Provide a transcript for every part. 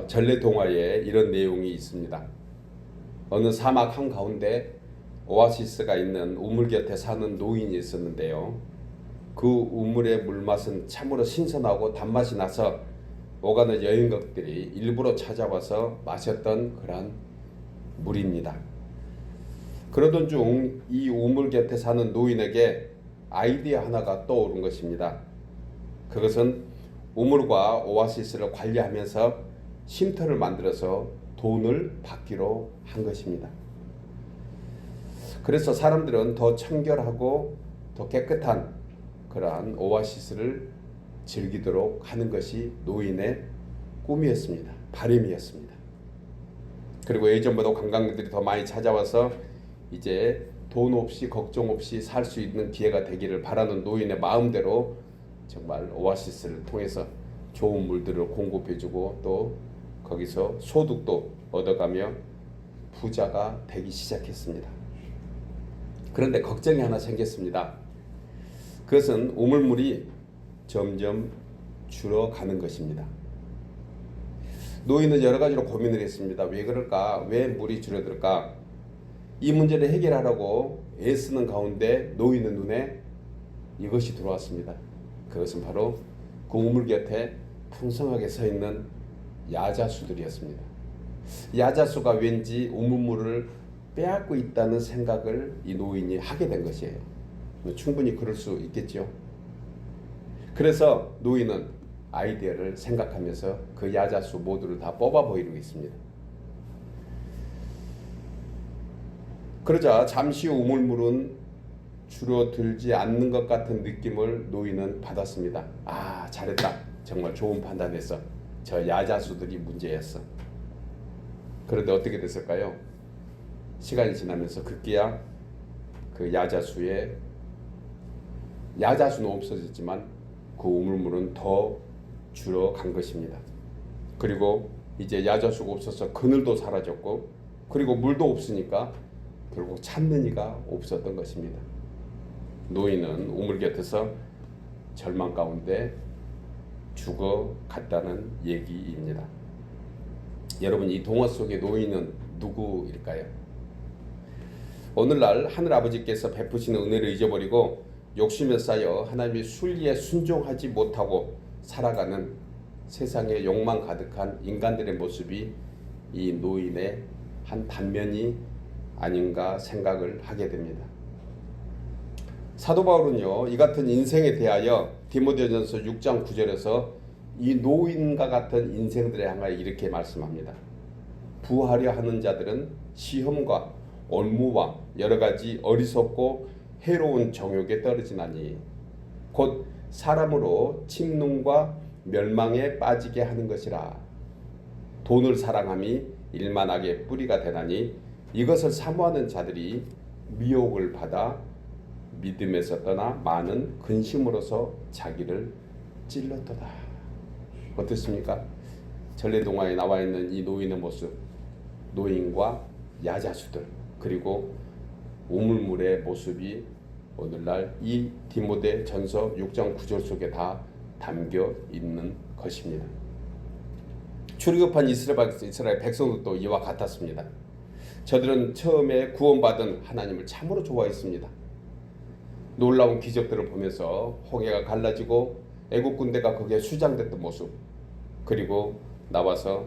전래동화에 이런 내용이 있습니다. 어느 사막 한가운데 오아시스가 있는 우물 곁에 사는 노인이 있었는데요. 그 우물의 물맛은 참으로 신선하고 단맛이 나서 오가는 여행객들이 일부러 찾아와서 마셨던 그러한 물입니다. 그러던 중 이 우물 곁에 사는 노인에게 아이디어 하나가 떠오른 것입니다. 그것은 우물과 오아시스를 관리하면서 쉼터를 만들어서 돈을 받기로 한 것입니다. 그래서 사람들은 더 청결하고 더 깨끗한 그러한 오아시스를 즐기도록 하는 것이 노인의 꿈이었습니다. 바람이었습니다. 그리고 예전보다 관광객들이 더 많이 찾아와서 이제 돈 없이 걱정 없이 살 수 있는 기회가 되기를 바라는 노인의 마음대로 정말 오아시스를 통해서 좋은 물들을 공급해주고 또 거기서 소득도 얻어가며 부자가 되기 시작했습니다. 그런데 걱정이 하나 생겼습니다. 그것은 우물물이 점점 줄어가는 것입니다. 노인은 여러 가지로 고민을 했습니다. 왜 그럴까? 왜 물이 줄어들까? 이 문제를 해결하려고 애쓰는 가운데 노인의 눈에 이것이 들어왔습니다. 그것은 바로 그 우물 곁에 풍성하게 서 있는 야자수들이었습니다. 야자수가 왠지 우물물을 빼앗고 있다는 생각을 이 노인이 하게 된 것이에요. 충분히 그럴 수 있겠죠. 그래서 노인은 아이디어를 생각하면서 그 야자수 모두를 다 뽑아버리고 있습니다. 그러자 잠시 후 우물물은 줄어들지 않는 것 같은 느낌을 노인은 받았습니다. 아, 잘했다. 정말 좋은 판단했어. 저 야자수들이 문제였어. 그런데 어떻게 됐을까요? 시간이 지나면서 급기야 그 야자수는 없어졌지만 그 우물물은 더 줄어간 것입니다. 그리고 이제 야자수가 없어서 그늘도 사라졌고 그리고 물도 없으니까 결국 찾는 이가 없었던 것입니다. 노인은 우물 곁에서 절망 가운데 죽어갔다는 얘기입니다. 여러분, 이 동화 속의 노인은 누구일까요? 오늘날 하늘아버지께서 베푸시는 은혜를 잊어버리고 욕심에 쌓여 하나님의 순리에 순종하지 못하고 살아가는 세상에 욕망 가득한 인간들의 모습이 이 노인의 한 단면이 아닌가 생각을 하게 됩니다. 사도 바울은요, 이 같은 인생에 대하여 디모데전서 6장 9절에서 이 노인과 같은 인생들에 향하여 이렇게 말씀합니다. 부하려 하는 자들은 시험과 올무와 여러 가지 어리석고 해로운 정욕에 떨어지나니 곧 사람으로 침노과 멸망에 빠지게 하는 것이라. 돈을 사랑함이 일만하게 뿌리가 되나니 이것을 사모하는 자들이 미혹을 받아 믿음에서 떠나 많은 근심으로서 자기를 찔렀도다. 어떻습니까? 전래동화에 나와 있는 이 노인의 모습, 노인과 야자수들, 그리고 우물물의 모습이 오늘날 이 디모데 전서 6장 9절 속에 다 담겨 있는 것입니다. 출애굽한 이스라엘 백성들도 이와 같았습니다. 저들은 처음에 구원받은 하나님을 참으로 좋아했습니다. 놀라운 기적들을 보면서 홍해가 갈라지고 애국 군대가 거기에 수장됐던 모습, 그리고 나와서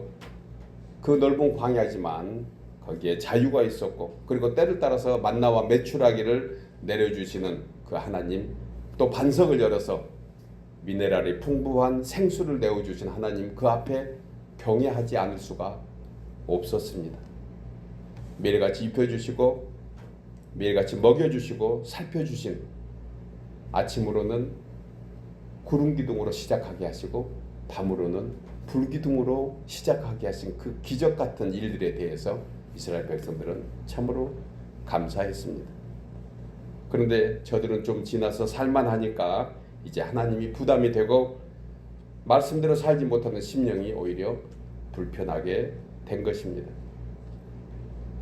그 넓은 광야지만 거기에 자유가 있었고, 그리고 때를 따라서 만나와 메추라기를 내려주시는 그 하나님, 또 반석을 열어서 미네랄이 풍부한 생수를 내어주신 하나님, 그 앞에 경외하지 않을 수가 없었습니다. 매일같이 입혀주시고 매일같이 먹여주시고 살펴주신, 아침으로는 구름기둥으로 시작하게 하시고 밤으로는 불기둥으로 시작하게 하신 그 기적같은 일들에 대해서 이스라엘 백성들은 참으로 감사했습니다. 그런데 저들은 좀 지나서 살만하니까 이제 하나님이 부담이 되고 말씀대로 살지 못하는 심령이 오히려 불편하게 된 것입니다.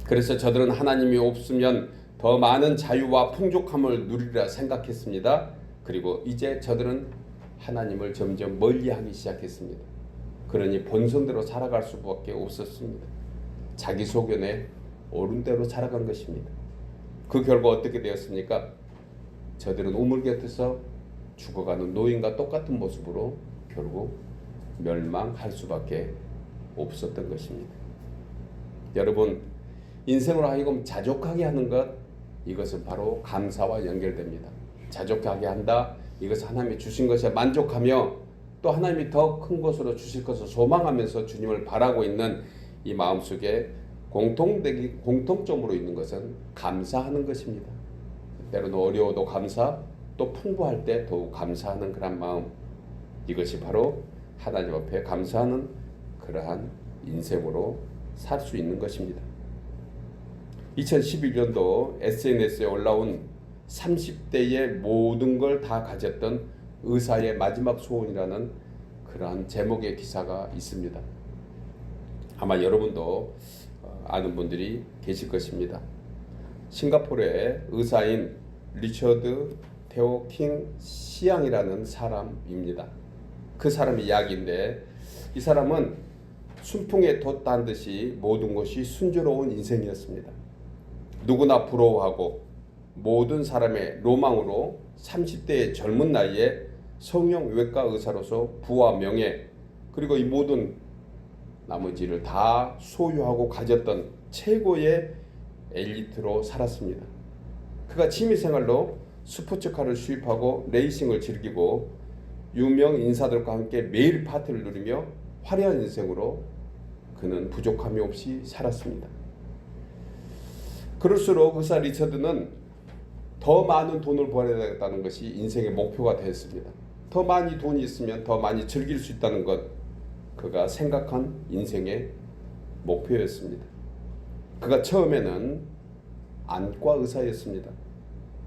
그래서 저들은 하나님이 없으면 더 많은 자유와 풍족함을 누리리라 생각했습니다. 그리고 이제 저들은 하나님을 점점 멀리하기 시작했습니다. 그러니 본선대로 살아갈 수밖에 없었습니다. 자기 소견에 옳은 대로 살아간 것입니다. 그 결과 어떻게 되었습니까? 저들은 우물 곁에서 죽어가는 노인과 똑같은 모습으로 결국 멸망할 수밖에 없었던 것입니다. 여러분, 인생으로 하여금 자족하게 하는 것, 이것은 바로 감사와 연결됩니다. 자족하게 한다. 이것은 하나님이 주신 것에 만족하며 또 하나님이 더 큰 것으로 주실 것을 소망하면서 주님을 바라고 있는 이 마음속에 공통점으로 있는 것은 감사하는 것입니다. 때로는 어려워도 감사, 또 풍부할 때 더욱 감사하는 그런 마음, 이것이 바로 하나님 앞에 감사하는 그러한 인생으로 살 수 있는 것입니다. 2011년도 SNS에 올라온 30대의 모든 걸 다 가졌던 의사의 마지막 소원이라는 그러한 제목의 기사가 있습니다. 아마 여러분도 아는 분들이 계실 것입니다. 싱가포르의 의사인 리처드 테오 킹 시앙이라는 사람입니다. 그 사람의 이야기인데, 이 사람은 순풍에 돛단 듯이 모든 것이 순조로운 인생이었습니다. 누구나 부러워하고 모든 사람의 로망으로 30대의 젊은 나이에 성형외과 의사로서 부와 명예, 그리고 이 모든 나머지를 다 소유하고 가졌던 최고의 엘리트로 살았습니다. 그가 취미생활로 스포츠카를 수입하고 레이싱을 즐기고 유명 인사들과 함께 매일 파티를 누리며 화려한 인생으로 그는 부족함이 없이 살았습니다. 그럴수록 의사 리처드는 더 많은 돈을 벌어야 되겠다는 것이 인생의 목표가 되었습니다. 더 많이 돈이 있으면 더 많이 즐길 수 있다는 것, 그가 생각한 인생의 목표였습니다. 그가 처음에는 안과 의사였습니다.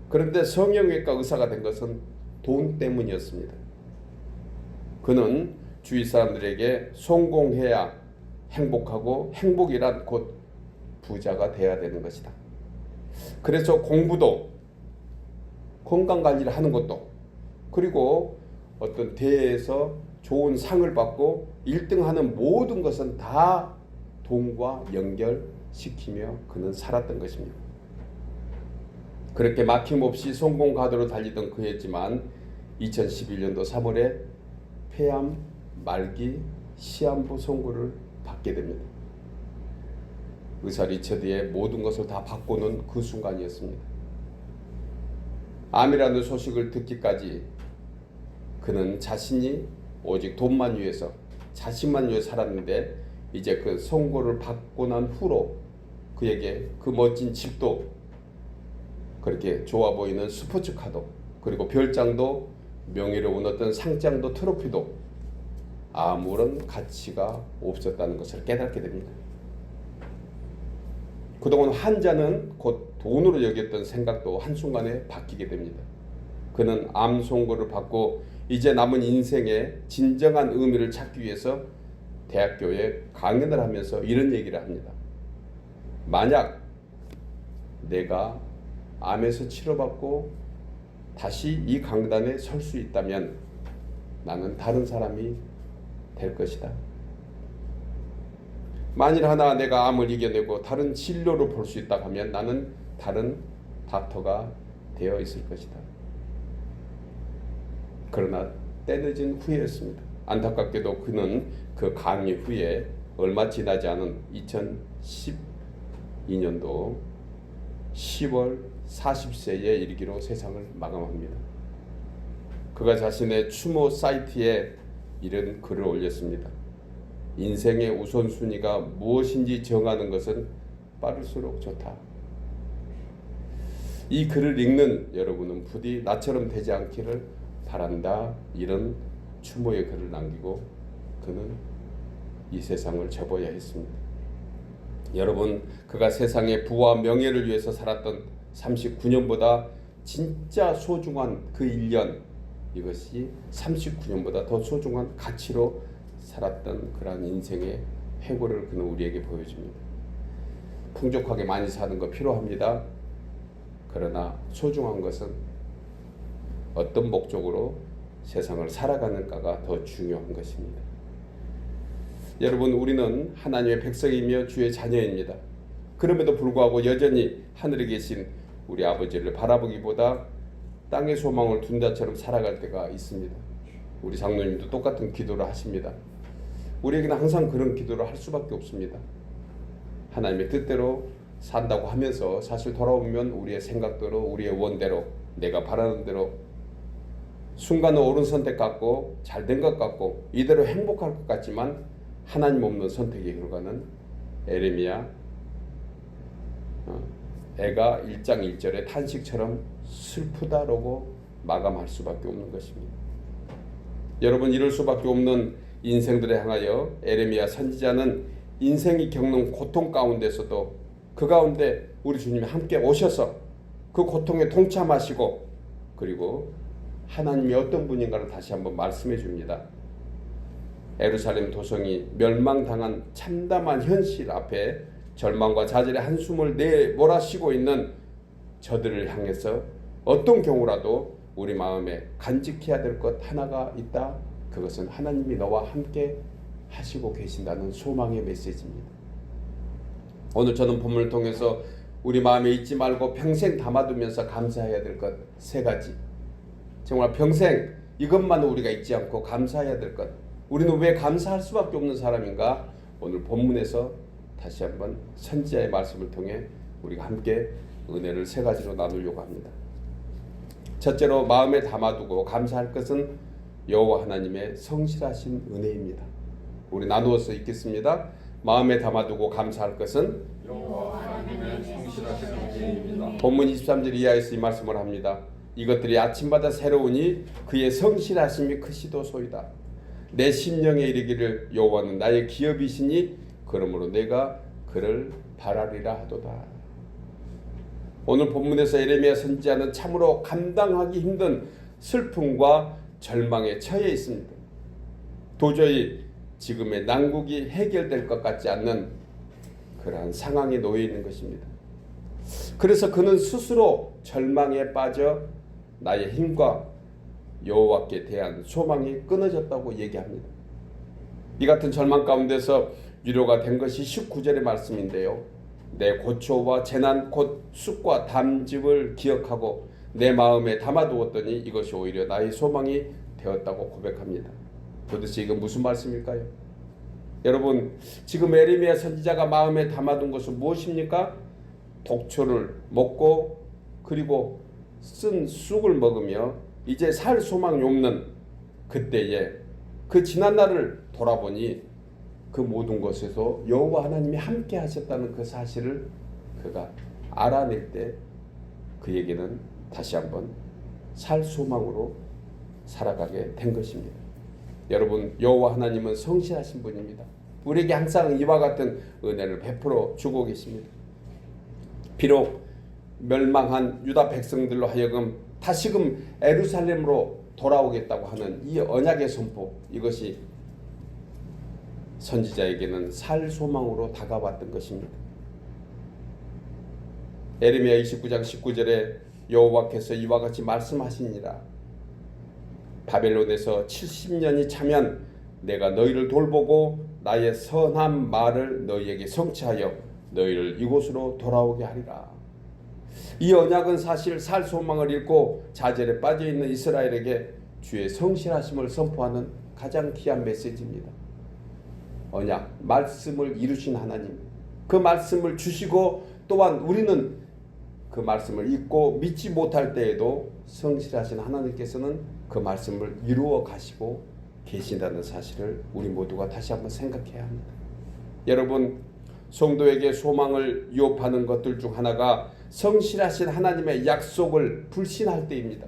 그런데 성형외과 의사가 된 것은 돈 때문이었습니다. 그는 주위 사람들에게 성공해야 행복하고 행복이란 곧 부자가 돼야 되는 것이다. 그래서 공부도 건강관리를 하는 것도, 그리고 어떤 대회에서 좋은 상을 받고 1등하는 모든 것은 다 돈과 연결시키며 그는 살았던 것입니다. 그렇게 막힘없이 성공 가도로 달리던 그였지만 2011년도 3월에 폐암 말기 시한부 선고를 받게 됩니다. 의사 리처드의 모든 것을 다 바꾸는 그 순간이었습니다. 암이라는 소식을 듣기까지 그는 자신이 오직 돈만 위해서, 자신만 위해 살았는데, 이제 그 선고를 받고 난 후로 그에게 그 멋진 집도, 그렇게 좋아 보이는 스포츠카도, 그리고 별장도, 명예로운 어떤 상장도, 트로피도 아무런 가치가 없었다는 것을 깨닫게 됩니다. 그동안 환자는 곧 돈으로 여겼던 생각도 한순간에 바뀌게 됩니다. 그는 암 선고를 받고 이제 남은 인생의 진정한 의미를 찾기 위해서 대학교에 강연을 하면서 이런 얘기를 합니다. 만약 내가 암에서 치료받고 다시 이 강단에 설 수 있다면 나는 다른 사람이 될 것이다. 만일 하나 내가 암을 이겨내고 다른 진료를 볼 수 있다 하면 나는 다른 닥터가 되어 있을 것이다. 그러나 때늦은 후회였습니다. 안타깝게도 그는 그 강의 후에 얼마 지나지 않은 2012년도 10월 40세에 이르기로 세상을 마감합니다. 그가 자신의 추모 사이트에 이런 글을 올렸습니다. 인생의 우선순위가 무엇인지 정하는 것은 빠를수록 좋다. 이 글을 읽는 여러분은 부디 나처럼 되지 않기를 바란다. 이런 추모의 글을 남기고 그는 이 세상을 접어야 했습니다. 여러분, 그가 세상의 부와 명예를 위해서 살았던 39년보다 진짜 소중한 그 1년, 이것이 39년보다 더 소중한 가치로 살았던 그러한 인생의 회고를 그는 우리에게 보여줍니다. 풍족하게 많이 사는 거 필요합니다. 그러나 소중한 것은 어떤 목적으로 세상을 살아가는가가 더 중요한 것입니다. 여러분, 우리는 하나님의 백성이며 주의 자녀입니다. 그럼에도 불구하고 여전히 하늘에 계신 우리 아버지를 바라보기보다 땅의 소망을 둔 자처럼 살아갈 때가 있습니다. 우리 장로님도 똑같은 기도를 하십니다. 우리에게는 항상 그런 기도를 할 수밖에 없습니다. 하나님의 뜻대로 산다고 하면서 사실 돌아오면 우리의 생각대로, 우리의 원대로, 내가 바라는 대로 순간은 옳은 선택 같고 잘된 것 같고 이대로 행복할 것 같지만 하나님 없는 선택의 결과는 에레미야 애가 1장 1절의 탄식처럼 슬프다라고 마감할 수밖에 없는 것입니다. 여러분, 이럴 수밖에 없는 인생들에 향하여 에레미야 선지자는 인생이 겪는 고통 가운데서도 그 가운데 우리 주님이 함께 오셔서 그 고통에 동참하시고 그리고 하나님이 어떤 분인가를 다시 한번 말씀해 줍니다. 예루살렘 도성이 멸망당한 참담한 현실 앞에 절망과 좌절의 한숨을 내몰아쉬고 있는 저들을 향해서 어떤 경우라도 우리 마음에 간직해야 될 것 하나가 있다. 그것은 하나님이 너와 함께 하시고 계신다는 소망의 메시지입니다. 오늘 저는 본문을 통해서 우리 마음에 잊지 말고 평생 담아두면서 감사해야 될 것 3가지, 정말 평생 이것만 우리가 잊지 않고 감사해야 될 것, 우리는 왜 감사할 수밖에 없는 사람인가? 오늘 본문에서 다시 한번 선지자의 말씀을 통해 우리가 함께 은혜를 3가지로 나누려고 합니다. 첫째로 마음에 담아두고 감사할 것은 여호와 하나님의 성실하신 은혜입니다. 우리 나누어서 읽겠습니다. 마음에 담아두고 감사할 것은 여호와 하나님의 성실하신 은혜입니다. 본문 23절 이하에서 이 말씀을 합니다. 이것들이 아침마다 새로우니 그의 성실하심이 크시도소이다. 내 심령에 이르기를 여호와는 나의 기업이시니 그러므로 내가 그를 바라리라 하도다. 오늘 본문에서 에레미야 선지자는 참으로 감당하기 힘든 슬픔과 절망에 처해 있습니다. 도저히 지금의 난국이 해결될 것 같지 않는 그러한 상황에 놓여 있는 것입니다. 그래서 그는 스스로 절망에 빠져 나의 힘과 여호와께 대한 소망이 끊어졌다고 얘기합니다. 이 같은 절망 가운데서 위로가 된 것이 19절의 말씀인데요. 내 고초와 재난 곧 쑥과 담즙을 기억하고 내 마음에 담아두었더니 이것이 오히려 나의 소망이 되었다고 고백합니다. 도대체 이건 무슨 말씀일까요? 여러분, 지금 에레미야 선지자가 마음에 담아둔 것은 무엇입니까? 독초를 먹고 그리고 쓴 쑥을 먹으며 이제 살 소망이 없는 그때에 그 지난 날을 돌아보니 그 모든 것에서 여호와 하나님이 함께 하셨다는 그 사실을 그가 알아낼 때 그에게는 다시 한번 살 소망으로 살아가게 된 것입니다. 여러분, 여호와 하나님은 성실하신 분입니다. 우리에게 항상 이와 같은 은혜를 베풀어 주고 계십니다. 비록 멸망한 유다 백성들로 하여금 다시금 예루살렘으로 돌아오겠다고 하는 이 언약의 선포, 이것이 선지자에게는 살 소망으로 다가왔던 것입니다. 에레미야 29장 19절에 여호와께서 이와 같이 말씀하시니라. 바벨론에서 70년이 차면 내가 너희를 돌보고 나의 선한 말을 너희에게 성취하여 너희를 이곳으로 돌아오게 하리라. 이 언약은 사실 살 소망을 잃고 좌절에 빠져있는 이스라엘에게 주의 성실하심을 선포하는 가장 귀한 메시지입니다. 언약, 말씀을 이루신 하나님, 그 말씀을 주시고 또한 우리는 그 말씀을 잊고 믿지 못할 때에도 성실하신 하나님께서는 그 말씀을 이루어 가시고 계신다는 사실을 우리 모두가 다시 한번 생각해야 합니다. 여러분, 성도에게 소망을 위협하는 것들 중 하나가 성실하신 하나님의 약속을 불신할 때입니다.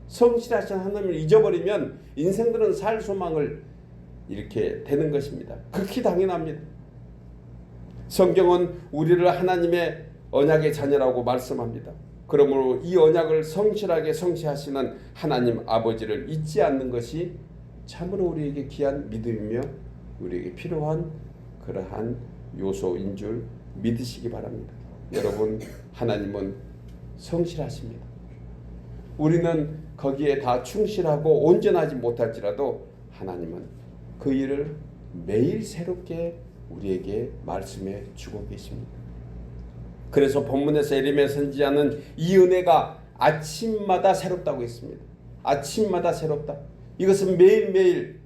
성실하신 하나님을 잊어버리면 인생들은 살 소망을 잃게 되는 것입니다. 극히 당연합니다. 성경은 우리를 하나님의 언약의 자녀라고 말씀합니다. 그러므로 이 언약을 성실하게 성취하시는 하나님 아버지를 잊지 않는 것이 참으로 우리에게 귀한 믿음이며 우리에게 필요한 그러한 요소인 줄 믿으시기 바랍니다. 여러분, 하나님은 성실하십니다. 우리는 거기에 다 충실하고 온전하지 못할지라도 하나님은 그 일을 매일 새롭게 우리에게 말씀해 주고 계십니다. 그래서 본문에서 예레미야 선지자는 이 은혜가 아침마다 새롭다고 했습니다. 아침마다 새롭다. 이것은 매일매일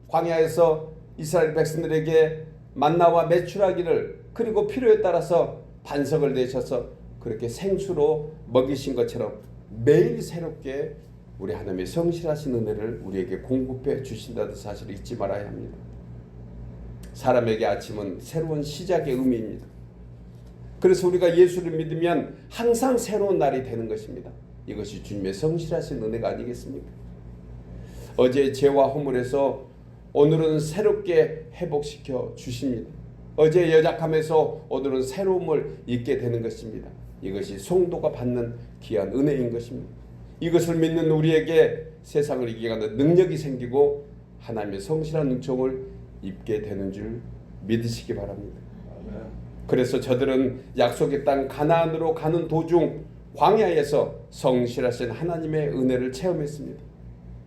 광야에서 이스라엘 백성들에게 만나와 메추라기를 그리고 필요에 따라서 반석을 내셔서 그렇게 생수로 먹이신 것처럼 매일 새롭게 우리 하나님의 성실하신 은혜를 우리에게 공급해 주신다는 사실을 잊지 말아야 합니다. 사람에게 아침은 새로운 시작의 의미입니다. 그래서 우리가 예수를 믿으면 항상 새로운 날이 되는 것입니다. 이것이 주님의 성실하신 은혜가 아니겠습니까? 어제의 죄와 허물에서 오늘은 새롭게 회복시켜 주십니다. 어제의 연약함에서 오늘은 새로움을 잊게 되는 것입니다. 이것이 성도가 받는 귀한 은혜인 것입니다. 이것을 믿는 우리에게 세상을 이겨가는 능력이 생기고 하나님의 성실한 은총을 입게 되는 줄 믿으시기 바랍니다. 그래서 저들은 약속의 땅 가나안으로 가는 도중 광야에서 성실하신 하나님의 은혜를 체험했습니다.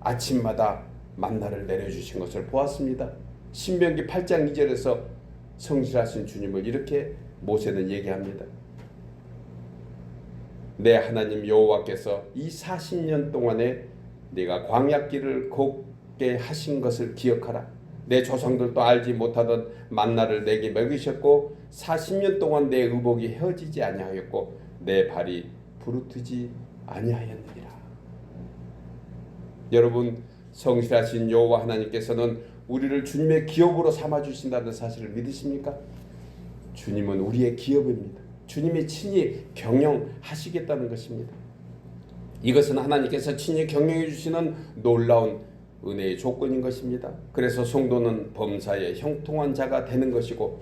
아침마다 만나를 내려주신 것을 보았습니다. 신명기 8장 2절에서 성실하신 주님을 이렇게 모세는 얘기합니다. 내 하나님 여호와께서 이 40년 동안에 네가 광야길을 걷게 하신 것을 기억하라. 내 조상들도 알지 못하던 만나를 내게 먹이셨고 40년 동안 내 의복이 헤어지지 아니하였고 내 발이 부르트지 아니하였느니라. 여러분, 성실하신 여호와 하나님께서는 우리를 주님의 기업으로 삼아주신다는 사실을 믿으십니까? 주님은 우리의 기업입니다. 주님이 친히 경영하시겠다는 것입니다. 이것은 하나님께서 친히 경영해 주시는 놀라운 은혜의 조건인 것입니다. 그래서 성도는 범사에 형통한 자가 되는 것이고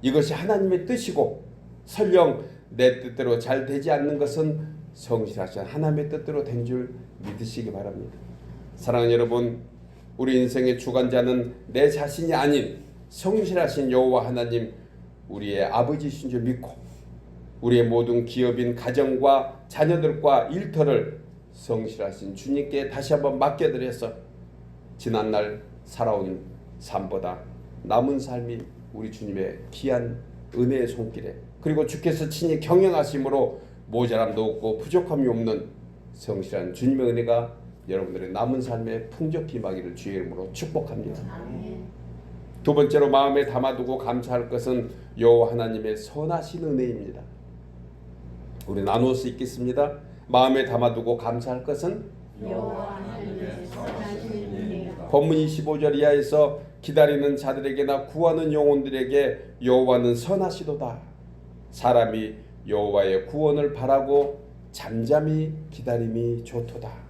이것이 하나님의 뜻이고 설령 내 뜻대로 잘 되지 않는 것은 성실하신 하나님의 뜻대로 된 줄 믿으시기 바랍니다. 사랑하는 여러분, 우리 인생의 주관자는 내 자신이 아닌 성실하신 여호와 하나님 우리의 아버지이신 줄 믿고 우리의 모든 기업인 가정과 자녀들과 일터를 성실하신 주님께 다시 한번 맡겨드려서 지난날 살아온 삶보다 남은 삶이 우리 주님의 귀한 은혜의 손길에 그리고 주께서 친히 경영하심으로 모자람도 없고 부족함이 없는 성실한 주님의 은혜가 여러분들의 남은 삶에 풍족히 임하기를 주의 이름으로 축복합니다. 두 번째로 마음에 담아두고 감사할 것은 여호와 하나님의 선하신 은혜입니다. 우리 나누어서 읽겠습니다. 마음에 담아두고 감사할 것은 여호와 하나님의 선하신 은혜입니다. 본문 25절 이하에서 기다리는 자들에게나 구하는 영혼들에게 여호와는 선하시도다. 사람이 여호와의 구원을 바라고 잠잠히 기다림이 좋도다.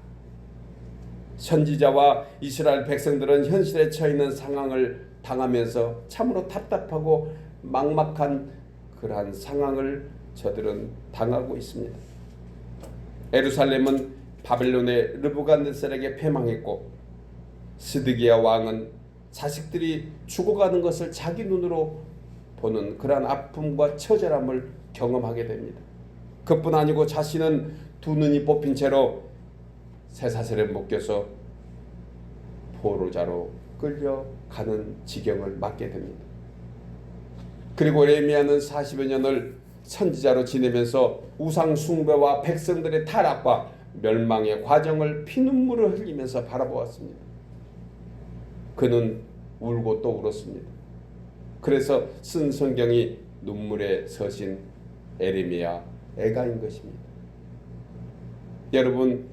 선지자와 이스라엘 백성들은 현실에 처해 있는 상황을 당하면서 참으로 답답하고 막막한 그러한 상황을 저들은 당하고 있습니다. 예루살렘은 바벨론의 르부갓네살에게 패망했고 스드기야 왕은 자식들이 죽어가는 것을 자기 눈으로 보는 그러한 아픔과 처절함을 경험하게 됩니다. 그뿐 아니고 자신은 두 눈이 뽑힌 채로 쇠사슬에 묶여서 포로자로 끌려가는 지경을 맞게 됩니다. 그리고 예레미야는 40여 년을 선지자로 지내면서 우상 숭배와 백성들의 타락과 멸망의 과정을 피눈물을 흘리면서 바라보았습니다. 그는 울고 또 울었습니다. 그래서 쓴 성경이 눈물에 서신 예레미야 애가인 것입니다. 여러분,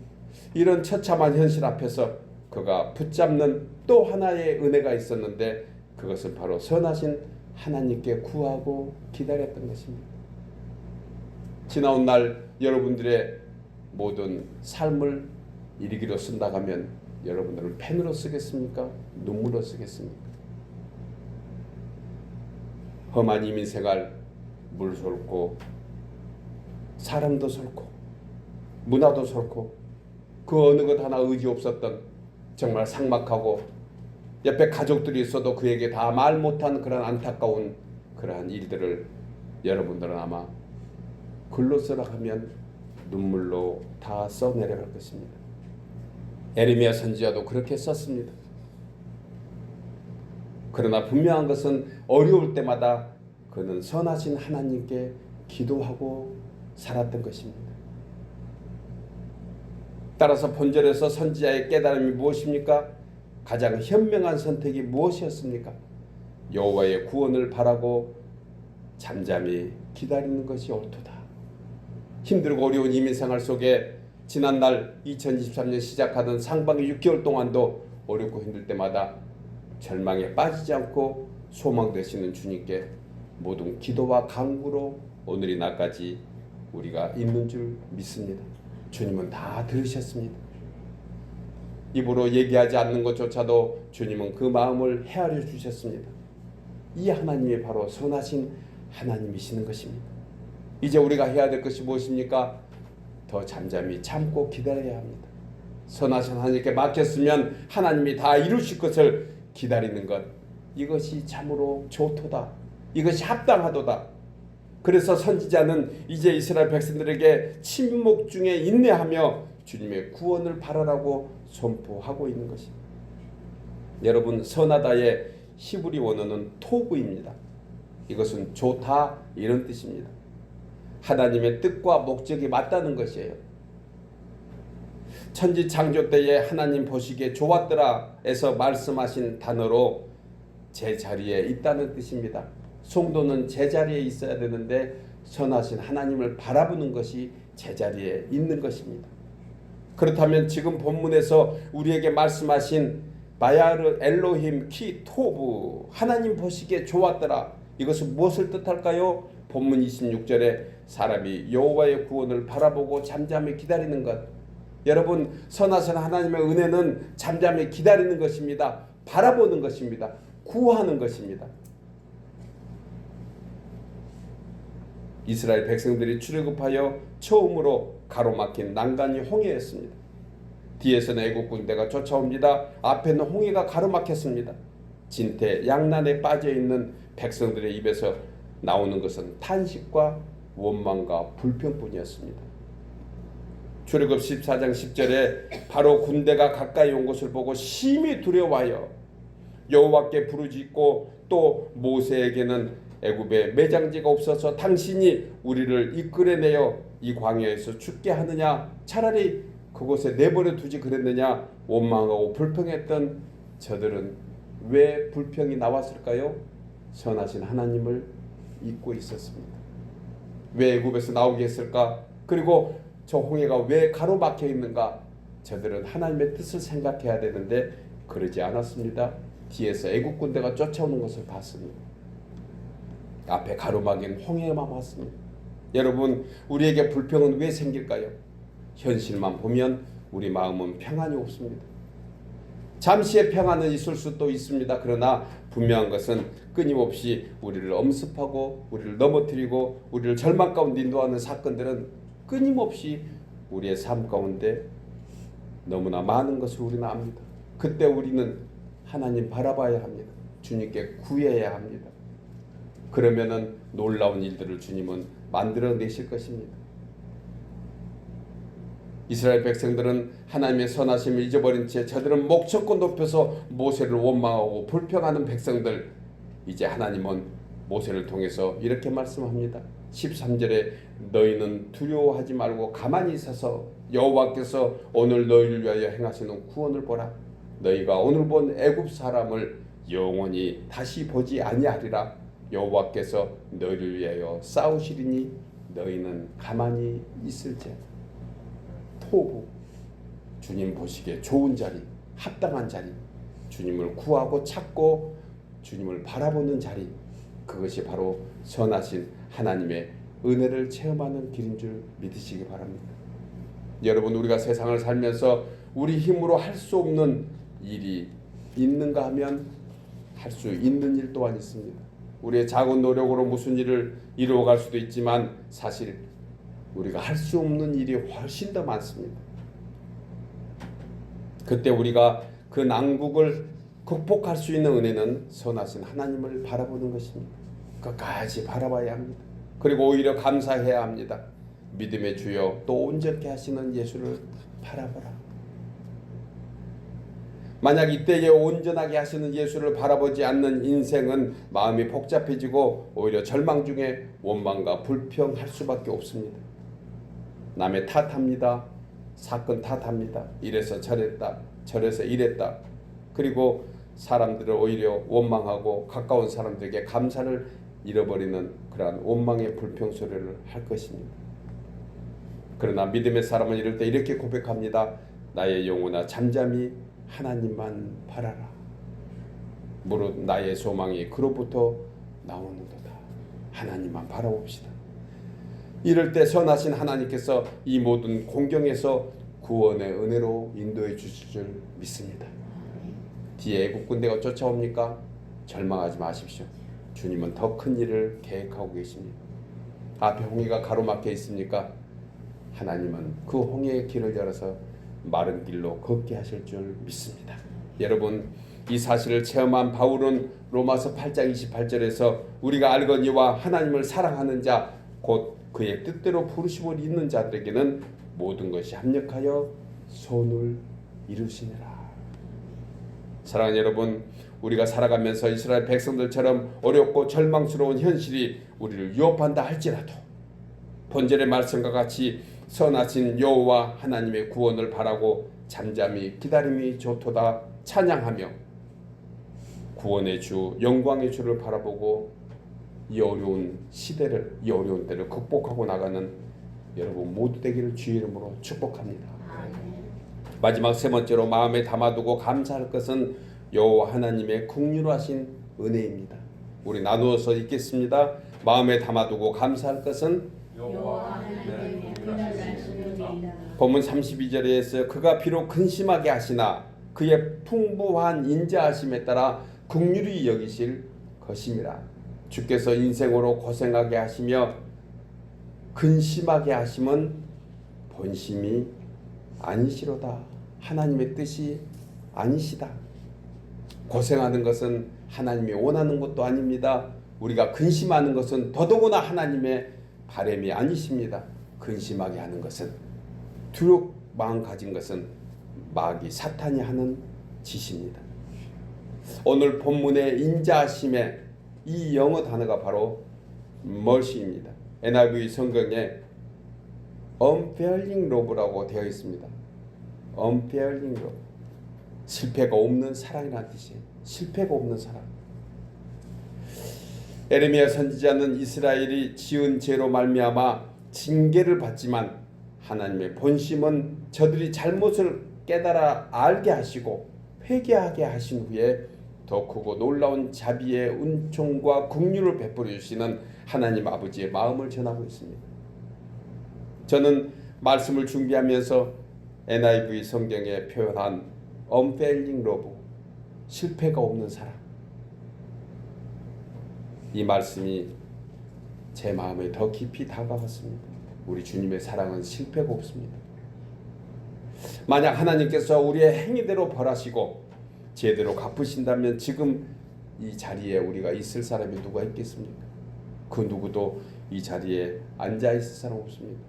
이런 처참한 현실 앞에서 그가 붙잡는 또 하나의 은혜가 있었는데 그것은 바로 선하신 하나님께 구하고 기다렸던 것입니다. 지나온 날 여러분들의 모든 삶을 이르기로 쓴다고 하면 여러분들은 펜으로 쓰겠습니까? 눈물로 쓰겠습니까? 험한 이민생활, 물 솟고 사람도 솟고 문화도 솟고 그 어느 것 하나 의지 없었던 정말 삭막하고 옆에 가족들이 있어도 그에게 다 말 못한 그런 안타까운 그러한 일들을 여러분들은 아마 글로 쓰라 하면 눈물로 다 써내려갈 것입니다. 예레미야 선지자도 그렇게 썼습니다. 그러나 분명한 것은 어려울 때마다 그는 선하신 하나님께 기도하고 살았던 것입니다. 따라서 본절에서 선지자의 깨달음이 무엇입니까? 가장 현명한 선택이 무엇이었습니까? 여호와의 구원을 바라고 잠잠히 기다리는 것이 옳도다. 힘들고 어려운 이민생활 속에 지난날 2023년 시작하던 상반기 6개월 동안도 어렵고 힘들 때마다 절망에 빠지지 않고 소망 되시는 주님께 모든 기도와 간구로 오늘이 날까지 우리가 있는 줄 믿습니다. 주님은 다 들으셨습니다. 입으로 얘기하지 않는 것조차도 주님은 그 마음을 헤아려 주셨습니다. 이 하나님이 바로 선하신 하나님이시는 것입니다. 이제 우리가 해야 될 것이 무엇입니까? 더 잠잠히 참고 기다려야 합니다. 선하신 하나님께 맡겼으면 하나님이 다 이루실 것을 기다리는 것, 이것이 참으로 좋도다. 이것이 합당하도다. 그래서 선지자는 이제 이스라엘 백성들에게 침묵 중에 인내하며 주님의 구원을 바라라고 선포하고 있는 것입니다. 여러분, 선하다의 히브리 원어는 토브입니다. 이것은 좋다 이런 뜻입니다. 하나님의 뜻과 목적이 맞다는 것이에요. 천지 창조 때에 하나님 보시기에 좋았더라에서 말씀하신 단어로 제자리에 있다는 뜻입니다. 성도는 제자리에 있어야 되는데 선하신 하나님을 바라보는 것이 제자리에 있는 것입니다. 그렇다면 지금 본문에서 우리에게 말씀하신 바야르 엘로힘 키 토브, 하나님 보시기에 좋았더라, 이것은 무엇을 뜻할까요? 본문 26절에 사람이 여호와의 구원을 바라보고 잠잠히 기다리는 것. 여러분, 선하신 하나님의 은혜는 잠잠히 기다리는 것입니다. 바라보는 것입니다. 구하는 것입니다. 이스라엘 백성들이 출애굽하여 처음으로 가로막힌 난간이 홍해였습니다. 뒤에서는 애국 군대가 쫓아옵니다. 앞에는 홍해가 가로막혔습니다. 진퇴 양난에 빠져있는 백성들의 입에서 나오는 것은 탄식과 원망과 불평뿐이었습니다. 출애굽 14장 10절에 바로 군대가 가까이 온 것을 보고 심히 두려워하여 여호와께 부르짖고 또 모세에게는 애굽에 매장지가 없어서 당신이 우리를 이끌어내어 이 광야에서 죽게 하느냐, 차라리 그곳에 내버려 두지 그랬느냐 원망하고 불평했던 저들은 왜 불평이 나왔을까요? 선하신 하나님을 잊고 있었습니다. 왜 애굽에서 나오게 했을까? 그리고 저 홍해가 왜 가로막혀 있는가? 저들은 하나님의 뜻을 생각해야 되는데 그러지 않았습니다. 뒤에서 애국 군대가 쫓아오는 것을 봤습니다. 앞에 가로막인 홍해만 봤습니다. 여러분, 우리에게 불평은 왜 생길까요? 현실만 보면 우리 마음은 평안이 없습니다. 잠시의 평안은 있을 수도 있습니다. 그러나 분명한 것은 끊임없이 우리를 엄습하고 우리를 넘어뜨리고 우리를 절망 가운데 인도하는 사건들은 끊임없이 우리의 삶 가운데 너무나 많은 것을 우리는 압니다. 그때 우리는 하나님 바라봐야 합니다. 주님께 구해야 합니다. 그러면은 놀라운 일들을 주님은 만들어내실 것입니다. 이스라엘 백성들은 하나님의 선하심을 잊어버린 채 저들은 목젖고 높여서 모세를 원망하고 불평하는 백성들, 이제 하나님은 모세를 통해서 이렇게 말씀합니다. 13절에 너희는 두려워하지 말고 가만히 있어서 여호와께서 오늘 너희를 위하여 행하시는 구원을 보라. 너희가 오늘 본 애굽 사람을 영원히 다시 보지 아니하리라. 여호와께서 너희를 위하여 싸우시리니 너희는 가만히 있을지어다. 토부, 주님 보시기에 좋은 자리, 합당한 자리, 주님을 구하고 찾고 주님을 바라보는 자리, 그것이 바로 선하신 하나님의 은혜를 체험하는 길인 줄 믿으시기 바랍니다. 여러분, 우리가 세상을 살면서 우리 힘으로 할 수 없는 일이 있는가 하면 할 수 있는 일 또한 있습니다. 우리의 작은 노력으로 무슨 일을 이루어갈 수도 있지만 사실 우리가 할 수 없는 일이 훨씬 더 많습니다. 그때 우리가 그 난국을 극복할 수 있는 은혜는 선하신 하나님을 바라보는 것입니다. 끝까지 바라봐야 합니다. 그리고 오히려 감사해야 합니다. 믿음의 주여 또 온전케 하시는 예수를 바라보라. 만약 이때에 온전하게 하시는 예수를 바라보지 않는 인생은 마음이 복잡해지고 오히려 절망 중에 원망과 불평할 수밖에 없습니다. 남의 탓합니다. 사건 탓합니다. 이래서 저랬다. 저래서 이랬다. 그리고 사람들을 오히려 원망하고 가까운 사람들에게 감사를 잃어버리는 그러한 원망의 불평소리를 할 것입니다. 그러나 믿음의 사람은 이럴 때 이렇게 고백합니다. 나의 영혼아 잠잠히 하나님만 바라라. 무릇 나의 소망이 그로부터 나오는도다. 하나님만 바라봅시다. 이럴 때 선하신 하나님께서 이 모든 공경에서 구원의 은혜로 인도해 주실 줄 믿습니다. 뒤에 애국 군대가 쫓아옵니까? 절망하지 마십시오. 주님은 더 큰 일을 계획하고 계십니다. 앞에 홍해가 가로막혀 있습니까? 하나님은 그 홍해의 길을 열어서 마른 길로 걷게 하실 줄 믿습니다. 여러분, 이 사실을 체험한 바울은 로마서 8장 28절에서 우리가 알거니와 하나님을 사랑하는 자 곧 그의 뜻대로 부르심을 있는 자들에게는 모든 것이 합력하여 선을 이루시니라. 사랑하는 여러분, 우리가 살아가면서 이스라엘 백성들처럼 어렵고 절망스러운 현실이 우리를 위협한다 할지라도 본절의 말씀과 같이 선하신 여호와 하나님의 구원을 바라고 잠잠히 기다림이 좋도다 찬양하며 구원의 주 영광의 주를 바라보고 이 어려운 시대를 이 어려운 때를 극복하고 나가는 여러분 모두 되기를 주의 이름으로 축복합니다. 마지막 세 번째로 마음에 담아두고 감사할 것은 여호와 하나님의 긍휼하신 은혜입니다. 우리 나누어서 읽겠습니다. 마음에 담아두고 감사할 것은 여호와 하나님의 긍휼하신 은혜이다. 본문 32절에서 그가 비록 근심하게 하시나 그의 풍부한 인자하심에 따라 긍휼히 여기실 것임이라. 주께서 인생으로 고생하게 하시며 근심하게 하심은 본심이 아니시로다. 하나님의 뜻이 아니시다. 고생하는 것은 하나님이 원하는 것도 아닙니다. 우리가 근심하는 것은 더더구나 하나님의 바람이 아니십니다. 근심하게 하는 것은 두렵 마음 가진 것은 마귀 사탄이 하는 짓입니다. 오늘 본문의 인자하심의 이 영어 단어가 바로 mercy입니다. NIV 성경에 unfailing love라고 되어 있습니다. unfailing love, 실패가 없는 사랑이라는 뜻이에요. 실패가 없는 사랑. 에레미야 선지자는 이스라엘이 지은 죄로 말미암아 징계를 받지만 하나님의 본심은 저들이 잘못을 깨달아 알게 하시고 회개하게 하신 후에 더 크고 놀라운 자비의 은총과 긍휼을 베풀어 주시는 하나님 아버지의 마음을 전하고 있습니다. 저는 말씀을 준비하면서 NIV 성경에 표현한 unfailing love, 실패가 없는 사랑, 이 말씀이 제 마음에 더 깊이 다가왔습니다. 우리 주님의 사랑은 실패가 없습니다. 만약 하나님께서 우리의 행위대로 벌하시고 제대로 갚으신다면 지금 이 자리에 우리가 있을 사람이 누가 있겠습니까? 그 누구도 이 자리에 앉아 있을 사람 없습니다.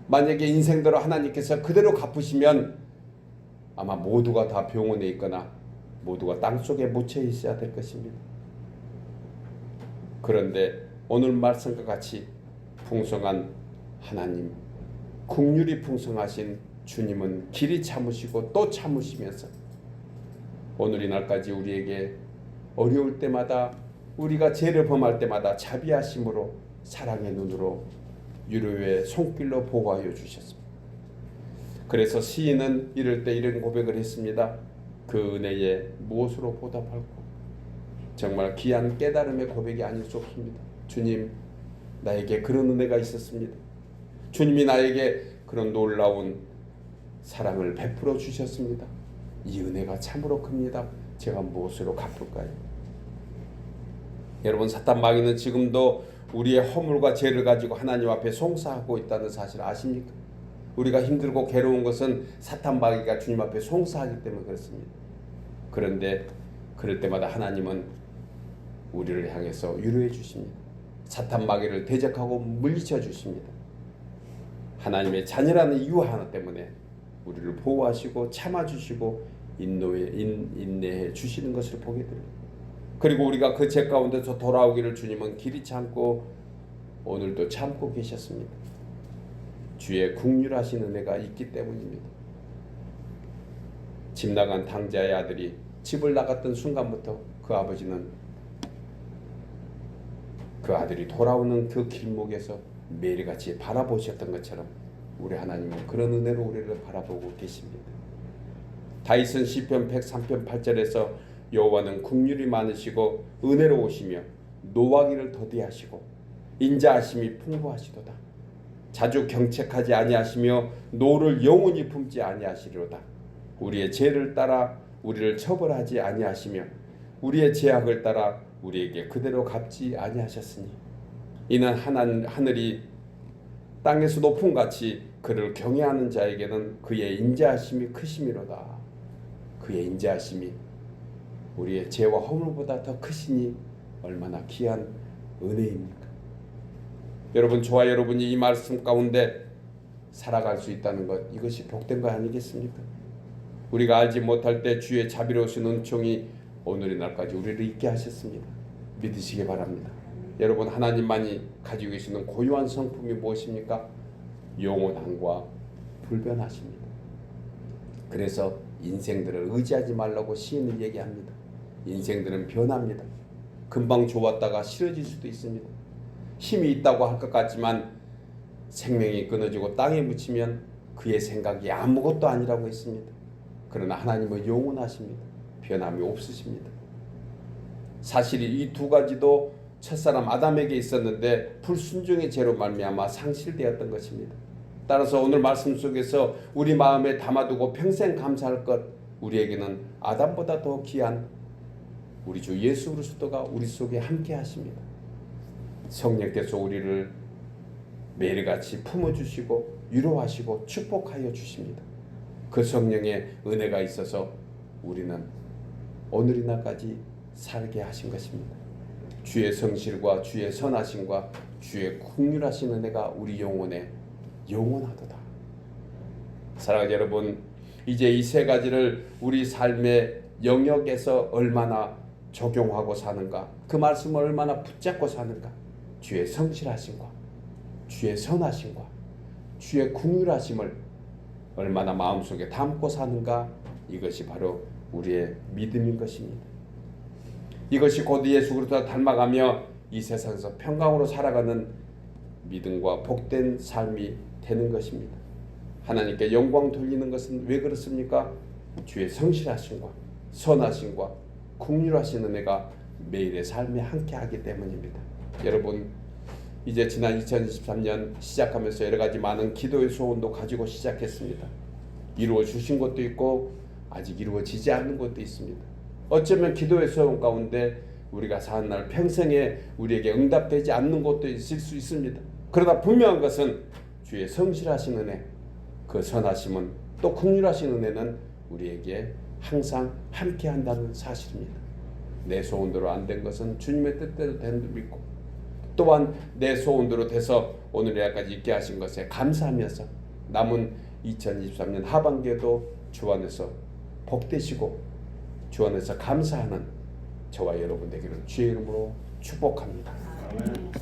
만약에 인생대로 하나님께서 그대로 갚으시면 아마 모두가 다 병원에 있거나 모두가 땅속에 묻혀 있어야 될 것입니다. 그런데 오늘 말씀과 같이 풍성한 하나님, 긍휼이 풍성하신 주님은 길이 참으시고 또 참으시면서 오늘 이날까지 우리에게 어려울 때마다 우리가 죄를 범할 때마다 자비하심으로 사랑의 눈으로 유로의 손길로 보호하여 주셨습니다. 그래서 시인은 이럴 때 이런 고백을 했습니다. 그 은혜에 무엇으로 보답할까? 정말 귀한 깨달음의 고백이 아닐 수 없습니다. 주님, 나에게 그런 은혜가 있었습니다. 주님이 나에게 그런 놀라운 사랑을 베풀어 주셨습니다. 이 은혜가 참으로 큽니다. 제가 무엇으로 갚을까요? 여러분, 사탄 마귀는 지금도 우리의 허물과 죄를 가지고 하나님 앞에 송사하고 있다는 사실 아십니까? 우리가 힘들고 괴로운 것은 사탄 마귀가 주님 앞에 송사하기 때문에 그렇습니다. 그런데 그럴 때마다 하나님은 우리를 향해서 위로해 주십니다. 사탄 마귀를 대적하고 물리쳐 주십니다. 하나님의 자녀라는 이유 하나 때문에 우리를 보호하시고 참아주시고 인내해 주시는 것을 보게 됩니다. 그리고 우리가 그 죄 가운데서 돌아오기를 주님은 길이 참고 오늘도 참고 계셨습니다. 주의 긍휼하신 은혜가 있기 때문입니다. 집 나간 당자의 아들이 집을 나갔던 순간부터 그 아버지는 그 아들이 돌아오는 그 길목에서 매일같이 바라보셨던 것처럼 우리 하나님은 그런 은혜로 우리를 바라보고 계십니다. 다윗은 시편 103편 8절에서 여호와는 긍휼이 많으시고 은혜로우시며 노하기를 더디하시고 인자하심이 풍부하시도다. 자주 경책하지 아니하시며 노를 영원히 품지 아니하시리로다. 우리의 죄를 따라 우리를 처벌하지 아니하시며 우리의 죄악을 따라 우리에게 그대로 갚지 아니하셨으니 이는 하늘이 땅에서 높음 같이 그를 경외하는 자에게는 그의 인자하심이 크심이로다. 그의 인자하심이 우리의 죄와 허물보다 더 크시니 얼마나 귀한 은혜입니까? 여러분, 저와 여러분이 이 말씀 가운데 살아갈 수 있다는 것, 이것이 복된 거 아니겠습니까? 우리가 알지 못할 때 주의 자비로우신 은총이 오늘의 날까지 우리를 있게 하셨습니다. 믿으시기 바랍니다. 여러분, 하나님만이 가지고 계시는 고유한 성품이 무엇입니까? 영원함과 불변하십니다. 그래서 인생들을 의지하지 말라고 시인은 얘기합니다. 인생들은 변합니다. 금방 좋았다가 싫어질 수도 있습니다. 힘이 있다고 할 것 같지만 생명이 끊어지고 땅에 묻히면 그의 생각이 아무것도 아니라고 했습니다. 그러나 하나님은 영원하십니다. 변함이 없으십니다. 사실 이 두 가지도 첫사람 아담에게 있었는데 불순종의 죄로 말미암아 상실되었던 것입니다. 따라서 오늘 말씀 속에서 우리 마음에 담아두고 평생 감사할 것, 우리에게는 아담보다 더 귀한 우리 주 예수 그리스도가 우리 속에 함께 하십니다. 성령께서 우리를 매일같이 품어주시고 위로하시고 축복하여 주십니다. 그 성령의 은혜가 있어서 우리는 오늘날까지 살게 하신 것입니다. 주의 성실과 주의 선하심과 주의 긍휼하신 은혜가 우리 영혼에 영원하도다. 사랑하는 여러분, 이제 이 세 가지를 우리 삶의 영역에서 얼마나 적용하고 사는가, 그 말씀을 얼마나 붙잡고 사는가, 주의 성실하심과 주의 선하심과 주의 긍휼하심을 얼마나 마음속에 담고 사는가, 이것이 바로 우리의 믿음인 것입니다. 이것이 곧 예수 그리스도를 닮아가며 이 세상에서 평강으로 살아가는 믿음과 복된 삶이 되는 것입니다. 하나님께 영광 돌리는 것은 왜 그렇습니까? 주의 성실하심과 선하심과 긍휼하신 은혜가 매일의 삶에 함께하기 때문입니다. 여러분, 이제 지난 2023년 시작하면서 여러 가지 많은 기도의 소원도 가지고 시작했습니다. 이루어 주신 것도 있고 아직 이루어지지 않는 것도 있습니다. 어쩌면 기도의 소원 가운데 우리가 사는 날 평생에 우리에게 응답되지 않는 것도 있을 수 있습니다. 그러나 분명한 것은 주의 성실하신 은혜, 그 선하심은 또 긍휼하신 은혜는 우리에게 항상 함께 한다는 사실입니다. 내 소원대로 안 된 것은 주님의 뜻대로 된 줄 믿고, 또한 내 소원대로 돼서 오늘날까지 있게 하신 것에 감사하면서 남은 2023년 하반기에도 주 안에서 복되시고 주 안에서 감사하는 저와 여러분 되기를 주의 이름으로 축복합니다. 아멘.